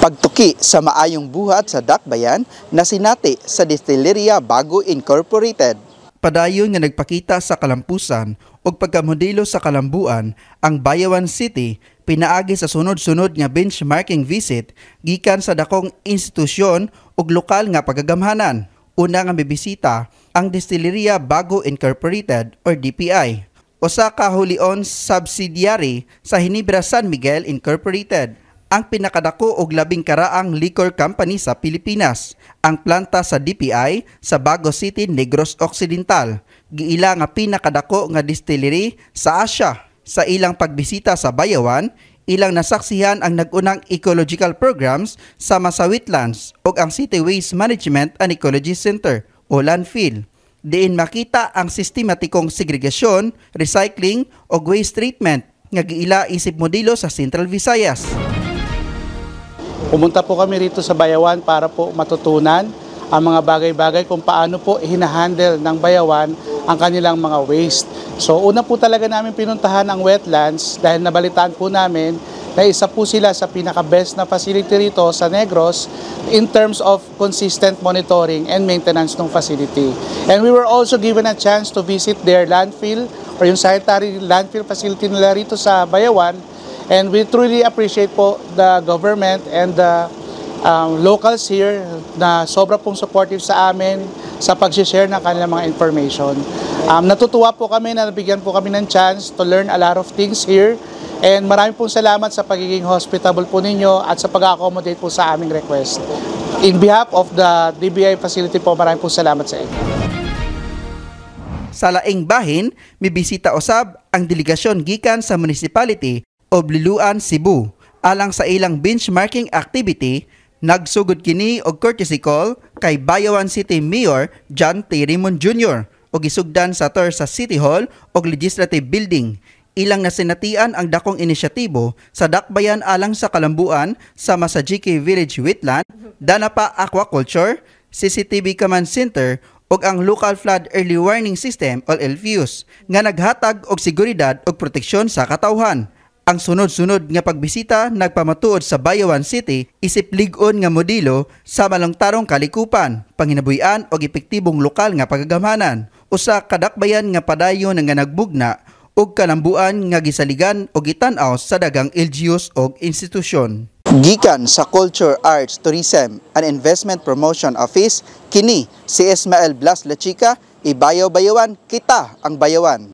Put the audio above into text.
Pagtuki sa maayong buhat sa Dakbayan na sinati sa Distilleria Bago Incorporated. Padayon nga nagpakita sa kalampusan o pagkamodelo sa kalambuan ang Bayawan City pinaagi sa sunod-sunod nga benchmarking visit gikan sa dakong institusyon ug lokal nga pagagamhanan. Una nga bibisita ang Distilleria Bago Incorporated or DPI, usa ka wholly-owned subsidiary sa Ginebra San Miguel Incorporated, ang pinakadako og labing karaang liquor company sa Pilipinas. Ang planta sa DPI sa Bago City, Negros Occidental, giila nga pinakadako nga distillery sa Asia. Sa ilang pagbisita sa Bayawan, ilang nasaksihan ang nagunang ecological programs sa Masawitlands ug ang City Waste Management and Ecology Center o landfill. Diin makita ang sistematikong segregasyon, recycling ug waste treatment nga giila isip modelo sa Central Visayas. Pumunta po kami rito sa Bayawan para po matutunan ang mga bagay-bagay kung paano po hinahandle ng Bayawan ang kanilang mga waste. So una po talaga namin pinuntahan ang wetlands dahil nabalitaan po namin na isa po sila sa pinaka-best na facility rito sa Negros in terms of consistent monitoring and maintenance ng facility. And we were also given a chance to visit their landfill or yung sanitary landfill facility nila rito sa Bayawan. And we truly appreciate po the government and the locals here na sobra pong supportive sa amin sa pag-share ng kanilang mga information. Natutuwa po kami na nabigyan po kami ng chance to learn a lot of things here. And maraming pong salamat sa pagiging hospitable po ninyo at sa pag-accommodate po sa aming request. In behalf of the DBI facility po, maraming pong salamat sa inyo. Sa laing bahin, mibisita usab ang delegasyon gikan sa municipality o Liluan, Cebu. Alang sa ilang benchmarking activity, nagsugod kini og courtesy call kay Bayawan City Mayor John T. Raymond Jr. o gisugdan sa tour sa City Hall o Legislative Building. Ilang nasinatian ang dakong inisyatibo sa Dakbayan alang sa kalambuan sa Masajiki Village Wetland, Danapa Aquaculture, CCTV Command Center ug ang Local Flood Early Warning System o LFUS nga naghatag og seguridad ug proteksyon sa katawhan. Ang sunod-sunod nga pagbisita nagpamatuod sa Bayawan City isip lig-on nga modelo sa malangtarong kalikupan, panginabuhian o epektibong lokal nga pagagamhanan. Usa ka dakbayan nga padayon nga nagbugna ug kalambuan nga gisaligan o gitan-aw sa dagang LGUs o institusyon. Gikan sa Culture, Arts, Tourism and Investment Promotion Office, kini si Ismael Blas Lachica, Ibayaw Bayawan, kita ang Bayawan.